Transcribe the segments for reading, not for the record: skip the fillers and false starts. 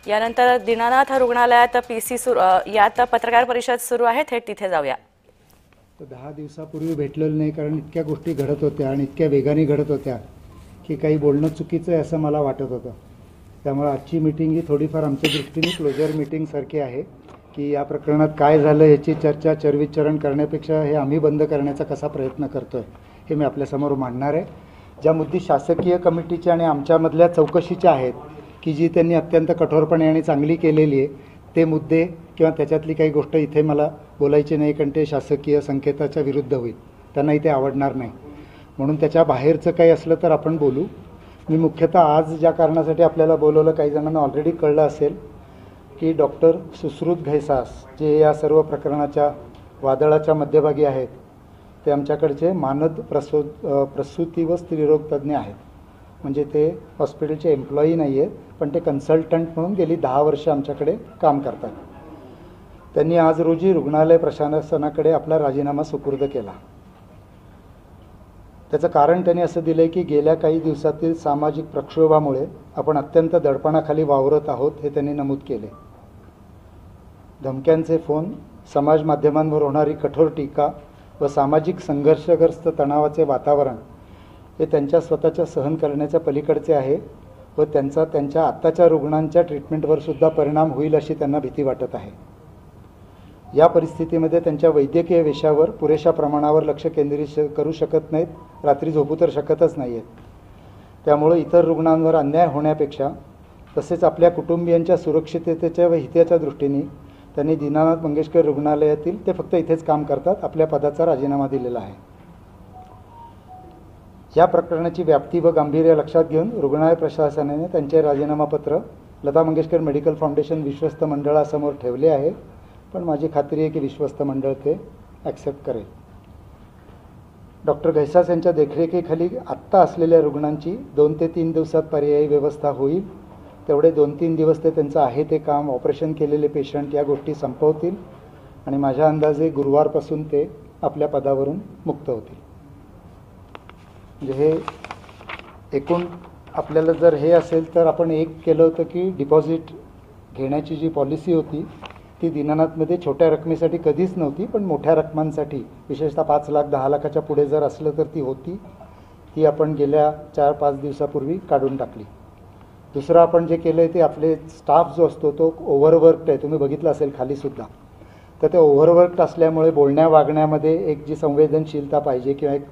यानंतर दीनानाथ रुग्णालयात पीसी यात पत्रकार परिषद सुरू आहे, थेट तिथे जाऊया। 10 दिवसापूर्वी भेटलेलो नाही, कारण इतक्या गोष्टी घडत होत्या आणि इतक्या वेगाने घडत होत्या की काही बोलणं चुकीचं आहे असं मला वाटत होतं। त्यामुळे आजची मीटिंग ही थोडीफार आमच्या दृष्टीने क्लोजर मीटिंग सारखी आहे की या प्रकरणात काय झालं याची चर्चा चरविचरण करण्यापेक्षा हे आम्ही बंद करण्याचा कसा प्रयत्न करतोय हे मी आपल्यासमोर मांडणार आहे। ज्या मुद्दे शासकीय कमिटीचे आणि आमच्यामधल्या चौकशीच्या आहेत की जी त्यांनी अत्यंत कठोरपणे आणि चांगली केलेली आहे, ते मुद्दे किंवा त्याच्यातली काही गोष्ट इथे मला बोलायची नाही, कारण ते शासकीय संकेताच्या विरुद्ध होईल, त्यांना इथे आवडणार नाही। म्हणून त्याच्या बाहेरचं काही असलं तर आपण बोलू। मी मुख्यतः आज ज्या कारणासाठी आपल्याला बोलवलं, काही जणांना ऑलरेडी कळलं असेल की डॉक्टर सुश्रुत घैसास जे या सर्व प्रकरणाच्या वादळाच्या मध्यभागी आहेत, ते आमच्याकडचे मानद प्रसूती व स्त्रीरोग तज्ज्ञ आहेत। म्हणजे ते हॉस्पिटलचे एम्प्लॉई नाही आहेत, पण ते कन्सल्टंट म्हणून गेली 10 वर्ष आमच्याकडे काम करतात। त्यांनी आज रोजी रुग्णालय प्रशासनाकडे आपला राजीनामा सुपूर्द केला। त्याचं कारण त्यांनी असं दिलं की गेल्या काही दिवसातील सामाजिक प्रक्षोभामुळे आपण अत्यंत दडपणाखाली वावरत आहोत, हे त्यांनी नमूद केले। धमक्यांचे फोन, समाज माध्यमांवर होणारी कठोर टीका व सामाजिक संघर्षग्रस्त तणावाचे वातावरण हे त्यांच्या स्वतःच्या सहन करण्याच्या पलीकडचे आहे व त्यांच्या आत्ताच्या रुग्णांच्या ट्रीटमेंटवर सुद्धा परिणाम होईल अशी त्यांना भीती वाटत आहे। या परिस्थितीमध्ये त्यांच्या वैद्यकीय विषयावर पुरेशा प्रमाणावर लक्ष केंद्रित करू शकत नाहीत, रात्री झोपू तर शकतच नाही आहेत। त्यामुळे इतर रुग्णांवर अन्याय होण्यापेक्षा तसेच आपल्या कुटुंबियांच्या सुरक्षिततेच्या व हिताच्या दृष्टीने त्यांनी दीनानाथ मंगेशकर रुग्णालयातील, ते फक्त इथेच काम करतात, आपल्या पदाचा राजीनामा दिलेला आहे। या प्रकरणाची व्याप्ती व गांभीर्य लक्षात घेऊन रुग्णालय प्रशासनाने त्यांचे राजीनामापत्र लता मंगेशकर मेडिकल फाउंडेशन विश्वस्त मंडळासमोर ठेवले आहे, पण माझी खात्री आहे की विश्वस्त मंडळ ते ॲक्सेप्ट करेल। डॉक्टर घैसास यांच्या देखरेखीखाली आत्ता असलेल्या रुग्णांची 2 ते 3 दिवसात पर्यायी व्यवस्था होईल। तेवढे 2-3 दिवस ते त्यांचं आहे ते काम, ऑपरेशन केलेले पेशंट या गोष्टी संपवतील आणि माझ्या अंदाजे गुरुवारपासून ते आपल्या पदावरून मुक्त होतील। म्हणजे हे एकूण आपल्याला जर हे असेल तर आपण एक केलं होतं की डिपॉझिट घेण्याची जी पॉलिसी होती ती दीनानाथमध्ये छोट्या रकमेसाठी कधीच नव्हती, पण मोठ्या रकमांसाठी विशेषतः 5 लाख 10 लाखाच्या पुढे जर असलं तर ती होती। ती आपण गेल्या 4-5 दिवसापूर्वी काढून टाकली। दुसरं आपण जे केलं आहे ते आपले स्टाफ जो असतो तो ओव्हरवर्क्ड आहे, तुम्ही बघितलं असेल खालीसुद्धा। तर ते ओव्हरवर्क्ड असल्यामुळे बोलण्या वागण्यामध्ये एक जी संवेदनशीलता पाहिजे किंवा एक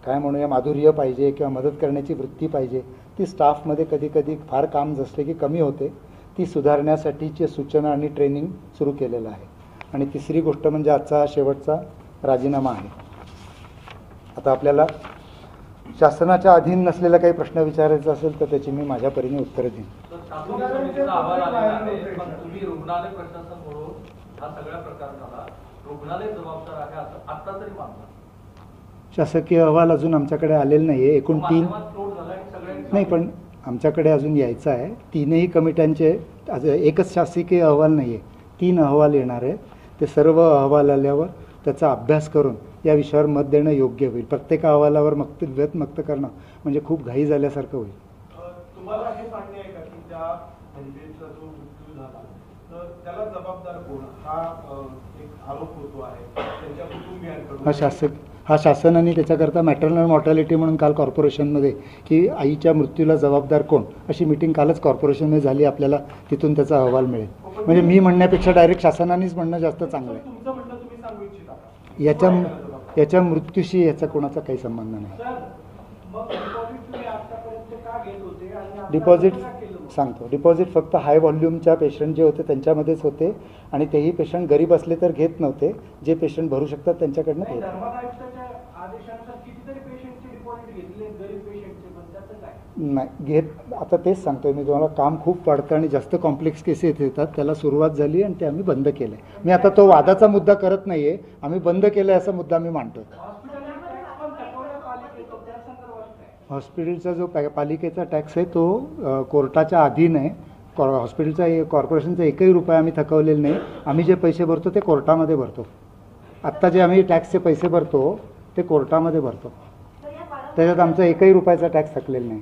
काय म्हणूया माधुर्य पाहिजे किंवा मदत करण्याची वृत्ती पाहिजे, ती स्टाफमध्ये कधी फार काम असले की कमी होते। ती सुधारण्यासाठीची सूचना आणि ट्रेनिंग सुरू केलेलं आहे। आणि तिसरी गोष्ट म्हणजे आजचा शेवटचा राजीनामा आहे। आता आपल्याला शासनाच्या अधीन नसलेला काही प्रश्न विचारायचा असेल तर त्याची मी माझ्या परीने उत्तर देईन। शासकीय अहवाल अजून आमच्याकडे आलेला नाही आहे। एकूण 3 नाही, पण आमच्याकडे अजून यायचं आहे। 3ही कमिट्यांचे एकच शासकीय अहवाल नाही आहे, 3 अहवाल येणार आहे। ते सर्व अहवाल आल्यावर त्याचा अभ्यास करून या विषयावर मत देणं योग्य होईल। प्रत्येक अहवालावर व्यक्त करणं म्हणजे खूप घाई झाल्यासारखं होईल। तुम्हाला हे मान्य आहे का की त्या महिलेचा जो मृत्यू झाला तर त्याला जबाबदार कोण, हा एक आरोप होतो आहे त्यांच्या कुटुंबियांकडून? हा शासनाने त्याच्याकरता मॅटर्नल मॉर्टॅलिटी म्हणून काल कॉर्पोरेशनमध्ये की आईच्या मृत्यूला जबाबदार कोण अशी मीटिंग कालच कॉर्पोरेशनमध्ये झाली। आपल्याला तिथून त्याचा अहवाल मिळेल। म्हणजे मी म्हणण्यापेक्षा डायरेक्ट शासनानेच म्हणणं जास्त चांगलं आहे। तुमचं म्हणणं तुम्ही सांगू इच्छिता? याच्या मृत्यूशी याचा कोणाचा काही संबंध नाही। डिपॉझिट सांगतो, डिपॉझिट फक्त हाय व्हॉल्यूमच्या पेशंट जे होते त्यांच्यामध्येच होते आणि तेही पेशंट गरीब असले तर घेत नव्हते, जे पेशंट भरू शकतात त्यांच्याकडनं घेत। नाही घेत, आता तेच सांगतोय मी तुम्हाला, काम खूप वाढतं आणि जास्त कॉम्प्लेक्स केसेस येतात, त्याला सुरुवात झाली आणि ते आम्ही बंद केलं आहे। मी आता तो वादाचा मुद्दा करत नाही आहे, आम्ही बंद केलं आहे असा मुद्दा मी मांडतो। हॉस्पिटलचा जो पालिकेचा टॅक्स आहे तो कोर्टाच्या अधीन आहे। हॉस्पिटलचा कॉर्पोरेशनचा एकही रुपया आम्ही थकवलेला नाही। आम्ही जे पैसे भरतो ते कोर्टामध्ये भरतो। आत्ता जे आम्ही टॅक्सचे पैसे भरतो ते कोर्टामध्ये भरतो, त्याच्यात आमचा एकही रुपयाचा टॅक्स थकलेला नाही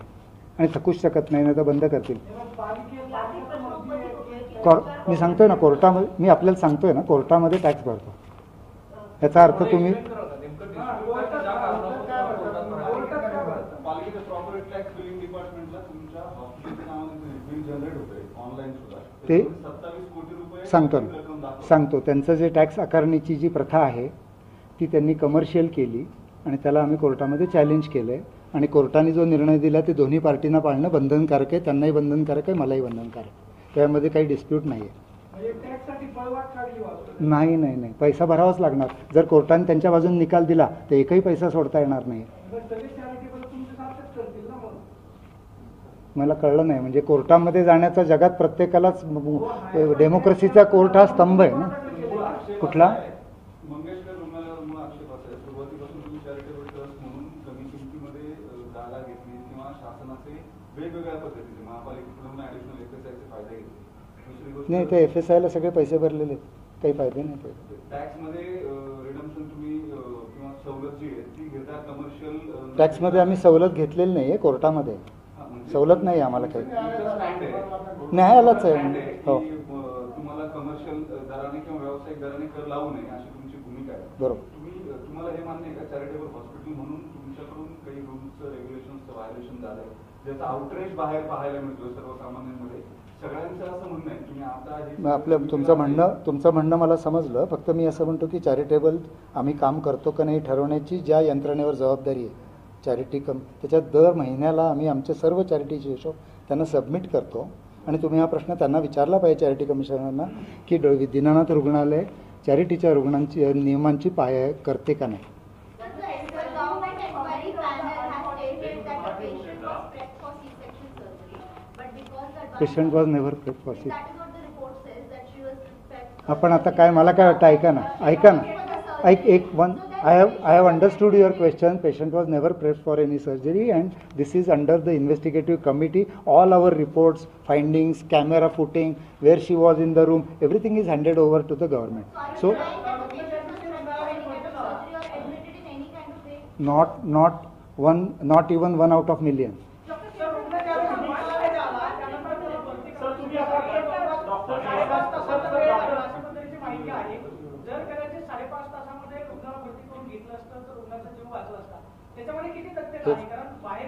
आणि थकूच शकत नाही, तर बंद करतील। मी सांगतोय ना कोर्टामध्ये, मी आपल्याला सांगतोय ना कोर्टामध्ये टॅक्स भरतो. याचा अर्थ तुम्ही पालिकेच्या प्रॉपर्टी टॅक्स बिलिंग डिपार्टमेंटला तुमच्या हॉस्पिटलच्या नावाने बिल जनरेट होतंय ऑनलाईन सुद्धा, ते 27 कोटी रुपये सांगतो रक्कम ना दाखवते. सांगतो. त्यांचं जे टॅक्स आकारणीची जी प्रथा आहे ती त्यांनी कमर्शियल केली आणि त्याला आम्ही कोर्टामध्ये चॅलेंज केलं आहे आणि कोर्टाने जो निर्णय दिला ते दोन्ही पार्टींना पाळणं बंधनकारक आहे. त्यांनाही बंधनकारक आहे, मलाही बंधनकारक आहे. त्यामध्ये काही डिस्प्यूट नाही आहे. नाही नाही नाही, पैसा भरावाच लागणार. जर कोर्टाने त्यांच्या बाजूने निकाल दिला तर एकही पैसा सोडता येणार नाही. मला कळलं नाही, म्हणजे कोर्टामध्ये जाण्याचा जगात प्रत्येकालाच डेमोक्रेसीचा कोर्ट हा स्तंभ आहे ना. कुठला मंगेशकर रुग्णालयावर मला आक्षेप असाय सुरुवातीपासून तुम्ही चॅरिटेबल ट्रस्ट म्हणून कमी किमतीमध्ये जागा घेतली किंवा शासनाचे वेगवेगळ्या पद्धतीचे महापालिकेकडून ऍडिशनल FSIचे फायदे घेतले. दुसरी गोष्ट नाही, ते FSI ला सगळे पैसे भरलेले आहेत, काही फायदे नाही. टॅक्समध्ये रिडम्पशन तुम्ही किंवा सवलत जी आहे ती घेता कमर्शियल टॅक्समध्ये आम्ही सवलत घेतलेली नाही आहे. कोर्टामध्ये सवलत नाही आम्हाला काही. न्यायालयाच आहे. हो तुम्हाला कमर्शियल दराने किंवा व्यावसायिक दराने कर लावू नये अशी तुमची भूमिका आहे. बरोबर. तुम्हाला हे मान्य आहे का चॅरिटेबल हॉस्पिटल म्हणून तुमच्याकडून काही रूल्स रेग्युलेशनचं व्हायोलेशन झालंय ज्याचा आउटरेज बाहेर पाहायला मिळतोय सर्वसामान्यांमध्ये? सगळ्यांचं असं म्हणणं आहे. तुम्ही आता आपलं तुमचं म्हणणं मला समजलं. फक्त मी असं म्हणतो की चॅरिटेबल आम्ही काम करतो का नाही ठरवण्याची ज्या यंत्रणेवर जबाबदारी आहे चॅरिटी त्याच्यात दर महिन्याला आम्ही आमचे सर्व चॅरिटीचे हिशोब त्यांना सबमिट करतो. आणि तुम्ही हा प्रश्न त्यांना विचारला पाहिजे चॅरिटी कमिशनरना की दीनानाथ रुग्णालय चॅरिटीच्या रुग्णांची नियमांची पाय करते का नाही. Patient was never prepped for C. आपण आता काय, मला काय वाटतं, ऐका ना I have understood your question. Patient was never prepped for any surgery and this is under the investigative committee. All our reports, findings, camera footing, where she was in the room, everything is handed over to the government. So not even 1 out of million.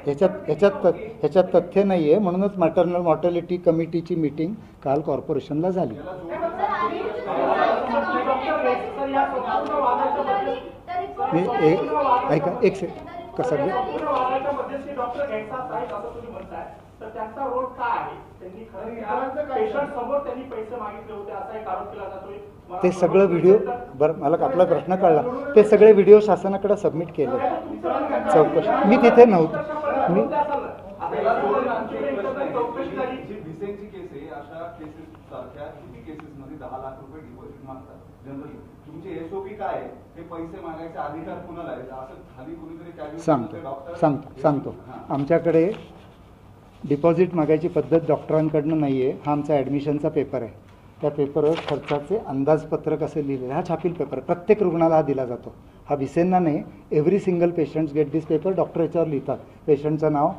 ह्याच्यात तथ्य नाही आहे. म्हणूनच maternal mortality कमिटीची meeting काल कॉर्पोरेशनला झाली. मी ऐका एक सेकंड कसं ते सगळं व्हिडिओ बरं मला आपला प्रश्न कळला. ते सगळे व्हिडिओ शासनाकडे सबमिट केले चौकशी. मी तिथे नव्हतो. मी भिसेंची केस आहे अशा केसेस सारख्या किती केसेसमध्ये 10 लाख रुपये डिपॉझिट मागतात जनरली. तुमची SOP काय आहे? हे पैसे मागायचे अधिकार कुणाला आहे? असं खाली कुणीतरी सांगतो. आमच्याकडे डिपॉझिट मागायची पद्धत डॉक्टरांकडनं नाही आहे. हा आमचा ॲडमिशनचा पेपर आहे. त्या पेपरवर खर्चाचे अंदाजपत्रक असे लिहिलेले. हा छापील पेपर प्रत्येक रुग्णाला हा दिला जातो. हा भिसेंना नाही. Every single patients get this paper. Doctor याच्यावर लिहितात पेशंटचं नाव,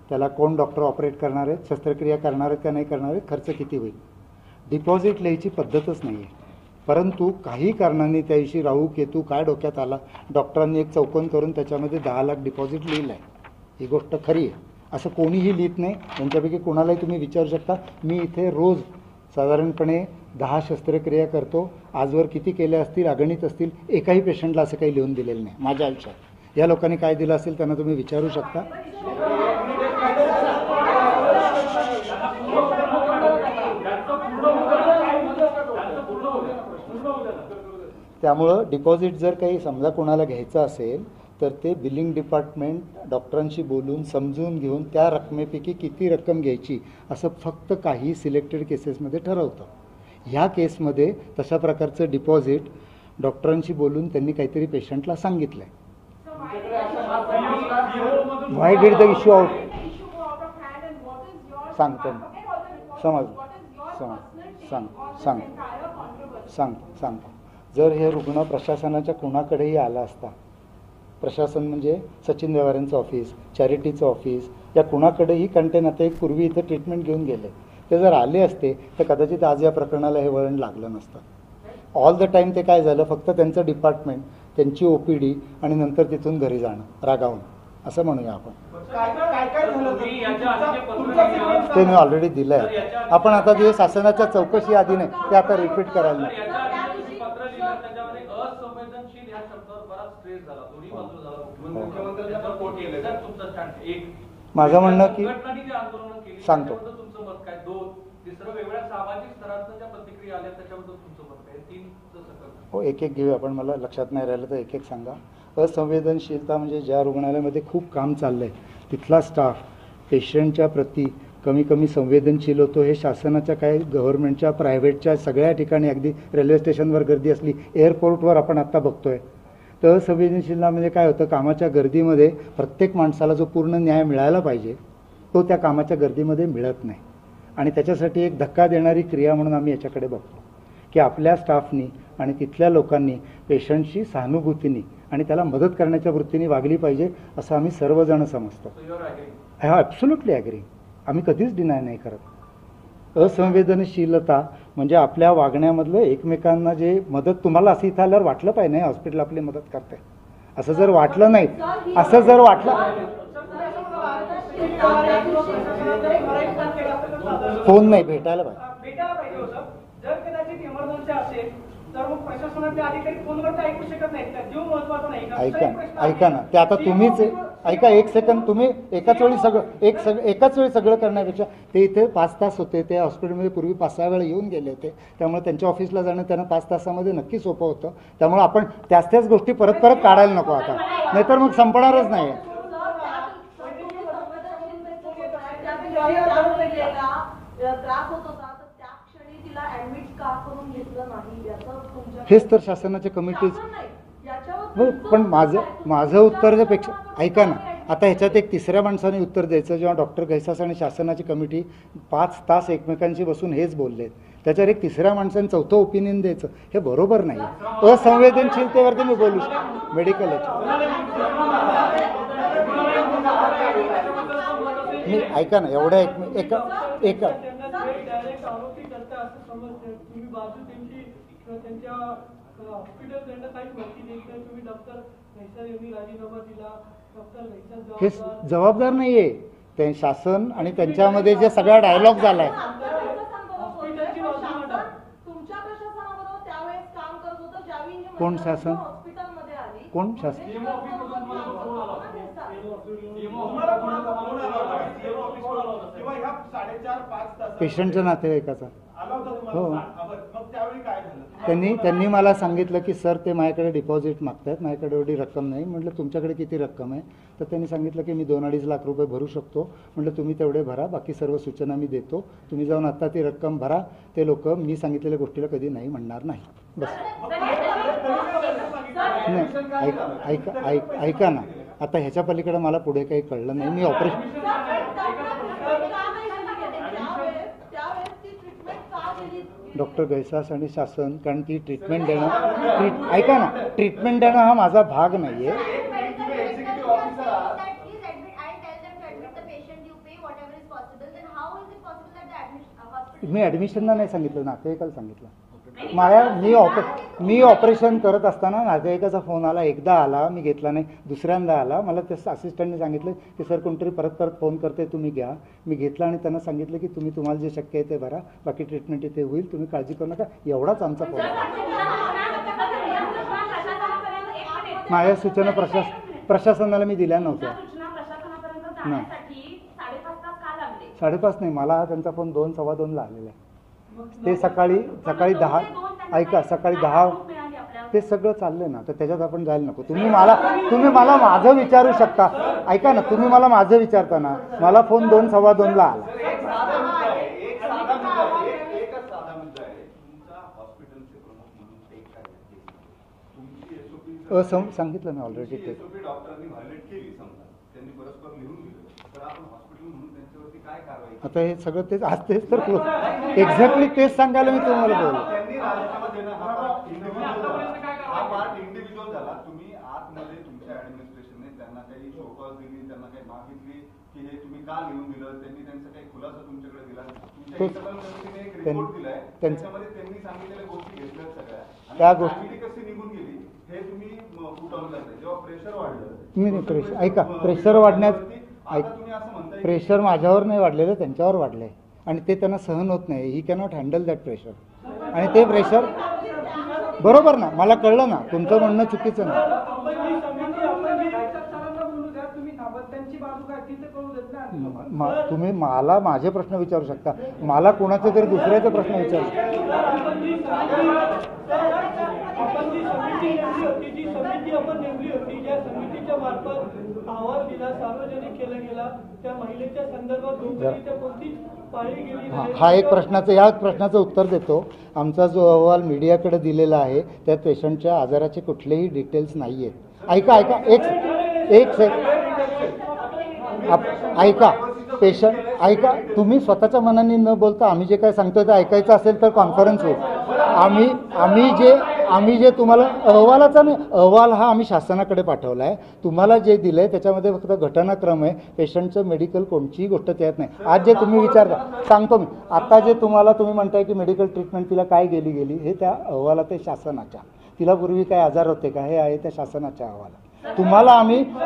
त्याला कोण डॉक्टर ऑपरेट करणार आहेत, शस्त्रक्रिया करणार आहेत का नाही करणार आहेत, खर्च किती होईल. डिपॉझिट लिहायची पद्धतच नाही आहे. परंतु काही कारणांनी त्या दिवशी राहू केतू काय डोक्यात आला, डॉक्टरांनी एक चौकोन करून त्याच्यामध्ये 10 लाख डिपॉझिट लिहिलं आहे. ही गोष्ट खरी आहे. असं कोणीही लिहित नाही. त्यांच्यापैकी कोणालाही तुम्ही विचारू शकता. मी इथे रोज साधारणपणे 10 शस्त्रक्रिया करतो. आजवर किती केल्या असतील, अगणित असतील. एकाही पेशंटला असं काही लिहून दिलेलं नाही माझ्या आयुष्यात. या लोकांनी काय दिलं असेल त्यांना तुम्ही विचारू शकता. त्यामुळं डिपॉझिट जर काही समजा कोणाला घ्यायचं असेल तर ते बिलिंग डिपार्टमेंट डॉक्टरांशी बोलून समजून घेऊन त्या रकमेपैकी किती रक्कम घ्यायची असं फक्त काही सिलेक्टेड केसेसमध्ये ठरवतं. ह्या केसमध्ये तशा प्रकारचं डिपॉझिट डॉक्टरांशी बोलून त्यांनी काहीतरी पेशंटला सांगितलं आहे. व्हाय डिड द इश्यू आउट सांगतो. सांगतो. जर हे रुग्ण प्रशासनाच्या कुणाकडेही आला असता, प्रशासन म्हणजे सचिन देवाऱ्यांचं ऑफिस, चॅरिटीचं ऑफिस, या कुणाकडेही, कारण ते नातेवाईक पूर्वी इथं ट्रीटमेंट घेऊन गेले, ते जर आले असते तर कदाचित आज या प्रकरणाला हे वळण लागलं नसतं. ऑल द टाईम ते काय झालं, फक्त त्यांचं डिपार्टमेंट, त्यांची OPD आणि नंतर तिथून घरी जाणं रागावून, असं म्हणूया आपण. ते मी ऑलरेडी दिलं आहे. आपण आता जे शासनाच्या चौकशी आधी नाही ते आता रिपीट करायला नाही. माझं म्हणणं की सांगतो हो, एक एक घेऊया आपण, मला लक्षात नाही राहिलं तर एक एक सांगा. असंवेदनशीलता म्हणजे ज्या रुग्णालयामध्ये खूप काम चाललं आहे तिथला स्टाफ पेशंटच्या प्रती कमी संवेदनशील होतो. हे शासनाच्या काय गव्हर्नमेंटच्या प्रायव्हेटच्या सगळ्या ठिकाणी, अगदी रेल्वे स्टेशनवर गर्दी असली, एअरपोर्टवर आपण आत्ता बघतोय. तर असंवेदनशीलता म्हणजे काय होतं, कामाच्या गर्दीमध्ये प्रत्येक माणसाला जो पूर्ण न्याय मिळायला पाहिजे तो त्या कामाच्या गर्दीमध्ये मिळत नाही. आणि त्याच्यासाठी एक धक्का देणारी क्रिया म्हणून आम्ही याच्याकडे बघतो की आपल्या स्टाफनी आणि तिथल्या लोकांनी पेशंटशी सहानुभूतीने आणि त्याला मदत करण्याच्या वृत्तीने वागली पाहिजे असं आम्ही सर्वजण समजतो. हा, ॲब्सोल्युटली ॲग्री. आम्ही कधीच डिनाय नाही करत. असंवेदनशीलता म्हणजे आपल्या वागण्यामधलं एकमेकांना जे मदत, तुम्हाला असं इथं आल्यावर वाटलं पाहिजे नाही हॉस्पिटल आपली मदत करते, असं जर वाटलं नाही, असं जर वाटलं, फोन नाही भेटायला पाहिजे. जर कदाचित इमर्जन्सी असेल तर मग प्रशासनाचे अधिकारी फोनवर ऐकू शकत नाहीत का? जीव महत्वाचा नाही का? ऐका ना, ते आता तुम्हीच ऐका, एक सेकंद. तुम्ही एकाच वेळी सगळं करण्यापेक्षा ते इथे 5 तास होते, ते हॉस्पिटलमध्ये पूर्वी 5-6 वेळा येऊन गेले होते, त्यामुळे त्यांच्या ऑफिसला जाणं त्यांना 5 तासामध्ये नक्की सोपं होतं. त्यामुळे आपण त्याच गोष्टी परत काढायला नको आता, नाहीतर मग संपणारच नाही. हेच तर शासनाच्या कमिटीज. पण माझं उत्तरापेक्षा ऐका ना, आता ह्याच्यात एक तिसऱ्या माणसाने उत्तर द्यायचं. जेव्हा डॉक्टर घैसास आणि शासनाची कमिटी 5 तास एकमेकांशी बसून हेच बोलले, त्याच्यावर एक तिसऱ्या माणसाने चौथं ओपिनियन द्यायचं, हे बरोबर नाही. असंवेदनशीलतेवरती मी बोलू शकतो मेडिकल मी ऐका ना, एवढ्या एका हे जबाबदार नाहीये ते शासन आणि त्यांच्यामध्ये जे सगळा डायलॉग झालाय. कोण शासन? कोण शासन? पेशंटच्या नातेवाईकाचा. हो, त्यांनी मला सांगितलं की सर ते माझ्याकडे डिपॉझिट मागतात, माझ्याकडे एवढी रक्कम नाही. म्हटलं तुमच्याकडे किती रक्कम आहे? तर त्यांनी सांगितलं की मी 2-2.5 लाख रुपये भरू शकतो. म्हटलं तुम्ही तेवढे भरा, बाकी सर्व सूचना मी देतो, तुम्ही जाऊन आत्ता ती रक्कम भरा. ते लोक मी सांगितलेल्या गोष्टीला कधी नाही म्हणणार नाही. बस. नाही, ऐका ना, आता ह्याच्या पलीकडे मला पुढे काही कळलं नाही. मी ऑपरेशन डॉक्टर घैसास आणि शासन, कारण ती ट्रीटमेंट देणं, ऐका ना, ट्रीटमेंट देणं हा माझा भाग नाही आहे. मी ॲडमिशनला नाही सांगितलं, नातेवाईकाला सांगितलं. मी ऑपरेशन करत असताना नातेवाईकाचा फोन आला. एकदा आला, मी घेतला नाही. दुसऱ्यांदा आला, मला त्या असिस्टंटने सांगितलं की सर कोणतरी परत फोन करते, तुम्ही घ्या. मी घेतला आणि त्यांना सांगितलं की तुम्हाला जे शक्य आहे ते भरा, बाकी ट्रीटमेंट इथे होईल, तुम्ही काळजी करू नका. एवढाच आमचा फोन. माझ्या सूचना प्रशासनाला मी दिल्या नव्हत्या. नाही, 5:30 नाही, मला त्यांचा फोन 2-2:15 आलेला आहे. ते सकाळी 10, ऐका, सकाळी 10 ते सगळं चाललंय ना, तर त्याच्यात आपण जायला नको. तुम्ही मला माझं विचारू शकता. ऐका ना, तुम्ही मला माझं विचारताना मला फोन 2-2:15 आला. सांगितलं मी ऑलरेडी. ते आता हे सगळं तेच आज तेच तर एक्झॅक्टली तेच सांगायला मी तुम्हाला बोललो. इंडिव्हिज्युअल झाला. तुम्ही आतमध्ये तुमच्या ऍडमिनिस्ट्रेशनने त्यांना काही शोकॉज दिली, त्यांना काही मागितली की हे तुम्ही का लिहून दिलं, त्यांनी त्यांचा काही खुलासा तुमच्याकडे दिला, तुमच्या तेच संकलन समितीने एक त्यां- रिपोर्ट दिलाय त्यांचं- त्याच्यामध्ये त्यांनी सांगितलेल्या गोष्टी घेतल्यात सगळ्या आणि त्या गोष्टी- फॅमिली कशी निघून गेली हे तुम्ही फुट ऑन करताय. जेव्हा प्रेशर वाढलं तुम्ही प्रेशर ऐका, प्रेशर वाढण्यात आता तुम्ही असं म्हणताय की प्रेशर माझ्यावर नाही वाढलेलं, त्यांच्यावर वाढलं आहे आणि ते त्यांना सहन होत नाही. ही कॅनॉट हँडल दॅट प्रेशर आणि ते प्रेशर बरोबर ना, मला कळलं ना, तुमचं म्हणणं चुकीचं नाही. त्यांची बाजू काय ती तर कळू देत ना. तुम्ही मला माझे प्रश्न विचारू शकता, मला कोणाचे तरी दुसऱ्याचे प्रश्न विचारू शकता. आपण जी समिती नेमली होती, जी समिती आपण नेमली होती, ज्या समितीच्या मार्फत अहवाल दिला, सार्वजनिक केला गेला, त्या महिलेच्या संदर्भात जोपर्यंत कोणतीच पाळली गेली नाही. हा एक प्रश्नाचं, ह्या प्रश्नाचं उत्तर देतो. आमचा जो अहवाल मीडियाकडे दिलेला आहे त्यात पेशंटच्या आजाराचे कुठलेही डिटेल्स नाही आहेत. ऐका ऐका ऐका पेशंट ऐका, तुम्ही स्वतःच्या मनाने न बोलता आम्ही जे काय सांगतोय ते ऐकायचं असेल तर कॉन्फरन्स होईल. आम्ही जे तुम्हाला अहवालाचा नाही, अहवाल हा आम्ही शासनाकडे पाठवला आहे. तुम्हाला जे दिलं आहे त्याच्यामध्ये फक्त घटनाक्रम आहे, पेशंटचं मेडिकल कोणतीही गोष्ट त्यात नाही. आज जे तुम्ही विचारता सांगतो मी, आता जे तुम्ही म्हणताय की मेडिकल ट्रीटमेंट तिला काय गेली हे त्या अहवालात आहे शासनाच्या. तिला पूर्वी काय आजार होते का हे आहे त्या शासनाच्या अहवालात.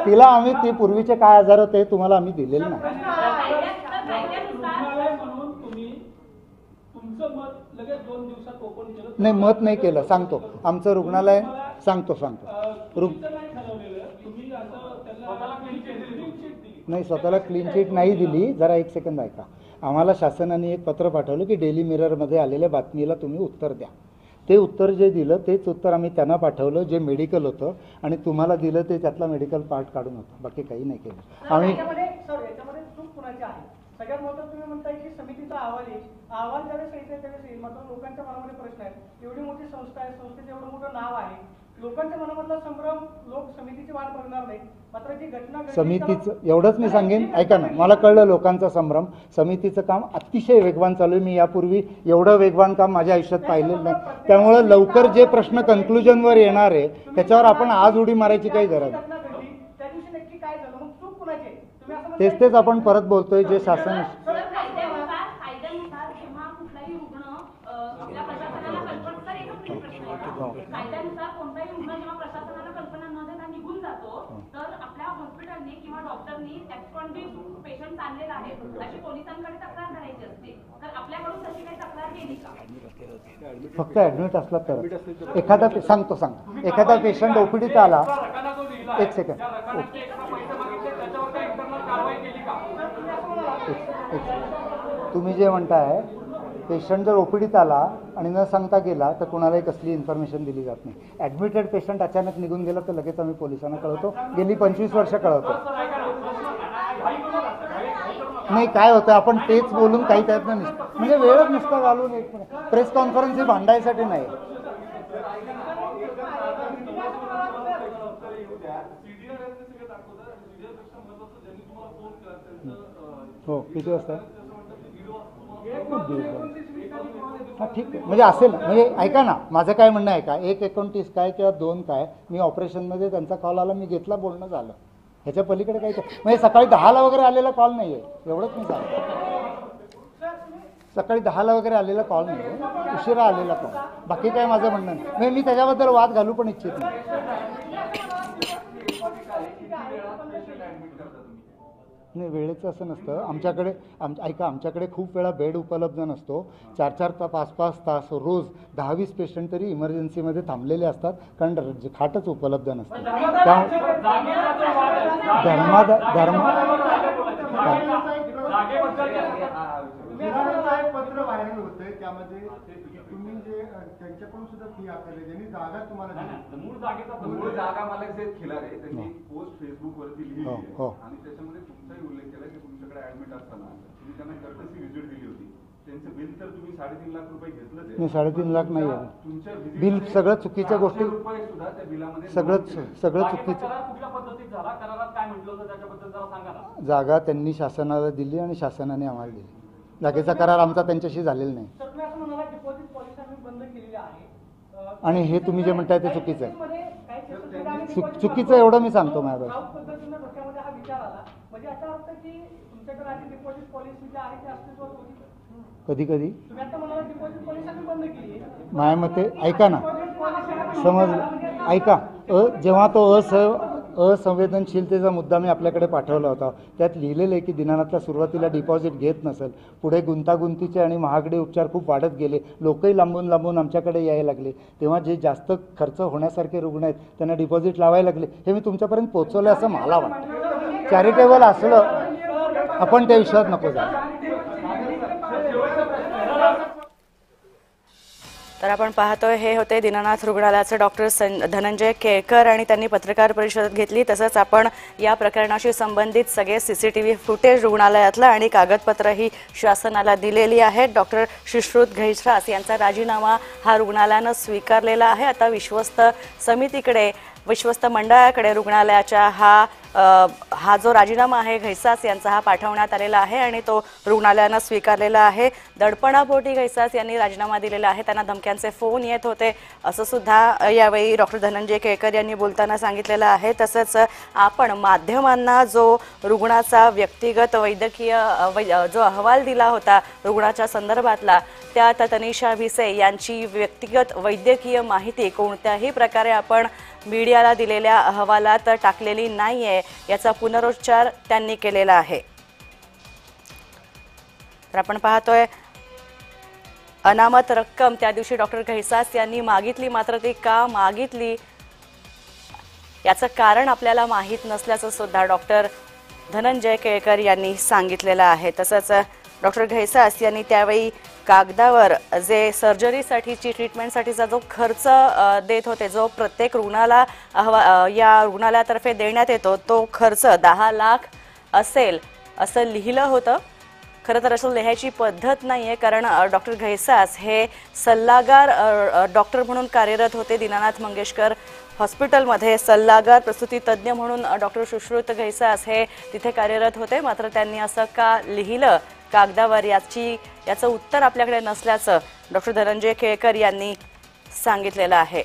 तिला आम्ही ते पूर्वीचे काय आजार होते तुम्हाला आम्ही दिलेले नाही. म्हणून तुम्ही तुमचं मत लगेच 2 दिवसात ओपन केलं नाही, मत नाही केलं, सांगतो. आमचं रुग्णालय सांगतो नाही, स्वतःला क्लीन चिट नाही दिली. जरा एक सेकंद ऐका. आम्हाला शासनाने एक पत्र पाठवलं की डेली मिररमध्ये आलेल्या बातमीला तुम्ही उत्तर द्या. ते उत्तर जे दिलं तेच उत्तर आम्ही त्यांना पाठवलं जे मेडिकल होतं आणि तुम्हाला दिलं ते त्यातला मेडिकल पार्ट काढून होतं, बाकी काही नाही केलं आम्ही. याच्यामध्ये चूक कुणाची आहे? सगळ्यात महत्त्वाचं तुम्ही म्हणताय की समितीचा अहवाल येईल, अहवाल ज्यावेळेस येईल त्यावेळेस येईल, मात्र लोकांच्या मनामध्ये प्रश्न आहे. एवढी मोठी संस्था आहे, संस्थेचं एवढं मोठं नाव आहे, लोकांच्या मनामधला संभ्रम, लोक समितीची वाट बघणार नाही. मात्र जी घटना घडली समितीचं एवढंच मी सांगेन, ऐका ना, मला कळलं लोकांचा संभ्रम. समितीचं काम अतिशय वेगवान चालू आहे. मी यापूर्वी एवढं वेगवान काम माझ्या आयुष्यात पाहिलेलं नाही. त्यामुळं लवकर जे प्रश्न कन्क्लुजनवर येणार आहे त्याच्यावर आपण आज उडी मारायची काही गरज नाही. घटना घडली त्या दिवशी नक्की काय झालं, मग चूक कुणाची आहे? तुम्ही असं तेच आपण परत बोलतोय जे शासन कायद्यानुसार जेव्हा कुठलाही रुग्ण आपल्या प्रशासनाला कल्पना तर एकच प्रश्न आहे. कायद्यानुसार कोणताही रुग्ण जेव्हा प्रशासनाला कल्पना न देता निघून जातो तर आपल्या हॉस्पिटलने किंवा डॉक्टरनी ऍब्स्कॉन्डिंग पेशंट आणलेला आहे अशी पोलिसांकडे तक्रार करायची असते. तर आपल्याकडून तशी काही तक्रार केली का? फक्त ऍडमिट असला तर एखादा सांगतो एखादा पेशंट ओपीडीत आला, एक सेकंड, तुम्ही जे म्हणताय पेशंट जर ओपीडीत आला आणि न सांगता गेला तर कोणालाही कसली इन्फॉर्मेशन दिली जात नाही. ॲडमिटेड पेशंट अचानक निघून गेला तर लगेच आम्ही पोलिसांना कळवतो. गेली 25 वर्ष कळवतो. नाही, काय होतं आपण तेच बोलून काही त्यात नाही, म्हणजे वेळच नुसता घालून एक प्रेस कॉन्फरन्स ही भांडायसाठी नाही. हो, किती वाजता? हां, ठीक आहे, म्हणजे असेल, म्हणजे ऐका ना, माझं काय म्हणणं आहे का, 1:29 काय किंवा 2 काय, मी ऑपरेशनमध्ये त्यांचा कॉल आला, मी घेतला, बोलणं झालं. ह्याच्या पलीकडे काही म्हणजे सकाळी 10ला वगैरे आलेला कॉल नाही आहे, एवढंच मी सांगतो. सकाळी 10ला वगैरे आलेला कॉल नाही आहे, उशिरा आलेला कॉल. बाकी काय माझं म्हणणं नाही, म्हणजे मी त्याच्याबद्दल वाद घालू पण इच्छित नाही. नाही, वेळेचं असं नसतं आमच्याकडे. ऐका, आमच्याकडे खूप वेळा बेड उपलब्ध नसतो. 4-4 तास 5-5 तास रोज 10-20 पेशंट तरी इमर्जन्सीमध्ये थांबलेले असतात कारण खाटच उपलब्ध नसते. पत्र व्हायरल होतंय, त्यामध्ये तुम्ही जे त्यांच्याकडून सुद्धा फी आकारली, ज्यांनी जागा तुम्हाला मूळ जागा मला जे खिलार आहे त्यांनी पोस्ट फेसबुक वरती लिहिली आहे आणि त्याच्यामध्ये तुमचाही उल्लेख केला की तुमच्याकडे ऍडमिट असताना तुम्ही त्यांना कर्टसी व्हिजिट दिली होती. त्यांचं बिल तर तुम्ही 3.5 लाख रुपये घेतलंच आहे. 3.5 लाख नाही आहे तुमच्या बिल, सगळं चुकीच्या गोष्टी, सुद्धा त्या बिलामध्ये सगळं चुकीचं. कुठल्या पद्धतीत झाला, करारात काय म्हटलं होतं त्याच्याबद्दल जरा सांगा ना. जागा त्यांनी शासनाला दिली आणि शासनाने आम्हाला दिली. जागेचा करार आमचा त्यांच्याशी झालेला नाही. सर, तुम्ही असं म्हणाला डिपॉझिट पॉलिसी बंद केलेली आहे आणि हे तुम्ही जे म्हणताय ते चुकीचं आहे. चुकीचं एवढं मी सांगतो मॅडम. पद्धतीनं डोक्यामध्ये हा विचार आला, म्हणजे याचा अर्थ की तुमच्याकडे आधी डिपॉझिट पॉलिसी जी आहे ती अस्तित्वात होती. कधी कधी तुम्ही आता म्हणाला डिपॉझिट पोलिसांनी बंद केली. माझ्या मते ऐका ना, समज ऐका, जेव्हा तो असंवेदनशीलतेचा मुद्दा मी आपल्याकडे पाठवला होता, त्यात लिहिलेलं आहे की दीनानाथला सुरुवातीला डिपॉझिट घेत नसेल, पुढे गुंतागुंतीचे आणि महागडे उपचार खूप वाढत गेले, लोकही लांबून लांबून आमच्याकडे यायला लागले, तेव्हा जे जास्त खर्च होण्यासारखे रुग्ण आहेत त्यांना डिपॉझिट लावायला लागले. हे मी तुमच्यापर्यंत पोहोचवलं असं मला वाटतं. चॅरिटेबल असलं आपण त्या विषयात नको जाऊ. तर आपण पाहतोय हे होते दीनानाथ रुग्णालयाचे डॉक्टर धनंजय केळकर आणि त्यांनी पत्रकार परिषद घेतली. तसंच आपण या प्रकरणाशी संबंधित सगळे CCTV फुटेज रुग्णालयातलं आणि कागदपत्रही शासनाला दिलेली आहेत. डॉक्टर सुश्रुत घैसास यांचा राजीनामा हा रुग्णालयानं स्वीकारलेला आहे. आता विश्वस्त मंडळाकडे रुग्णालयाच्या हा जो राजीनामा आहे घैसास यांचा हा पाठवण्यात आलेला आहे आणि तो रुग्णालयानं स्वीकारलेला आहे. दडपणापोटी घैसास यांनी राजीनामा दिलेला आहे. त्यांना धमक्यांचे फोन येत होते असं सुद्धा यावेळी डॉक्टर धनंजय केळकर यांनी बोलताना सांगितलेलं आहे. तसंच आपण माध्यमांना जो रुग्णाचा व्यक्तिगत वैद्यकीय जो अहवाल दिला होता रुग्णाच्या संदर्भातला, त्यात तनिषा भिसे यांची व्यक्तिगत वैद्यकीय माहिती कोणत्याही प्रकारे आपण मीडियाला दिलेल्या अहवालात टाकलेली नाहीये याचा पुनरुच्चार त्यांनी केलेला आहे. तर आपण पाहतोय अनामत रक्कम त्या दिवशी डॉक्टर घैसास यांनी मागितली, मात्र ती का मागितली याचं कारण आपल्याला माहीत नसल्याचं सुद्धा डॉक्टर धनंजय केळकर यांनी सांगितलेलं आहे. तसंच डॉक्टर घैसास यांनी त्यावेळी कागदावर जे सर्जरीसाठीची ट्रीटमेंटसाठीचा जो खर्च देत होते, जो प्रत्येक रुग्णाला या रुग्णालयातर्फे देण्यात येतो, तो खर्च 10 लाख असेल असं लिहिलं होतं. खरं तर असं लिहायची पद्धत नाही आहे, कारण डॉक्टर घैसास हे सल्लागार डॉक्टर म्हणून कार्यरत होते. दीनानाथ मंगेशकर हॉस्पिटलमध्ये सल्लागार प्रसूती तज्ज्ञ म्हणून डॉक्टर सुश्रुत घैसास हे तिथे कार्यरत होते. मात्र त्यांनी असं का लिहिलं कागदावर याचं उत्तर आपल्याकडे नसल्याचं डॉक्टर धनंजय केळकर यांनी सांगितलेलं आहे.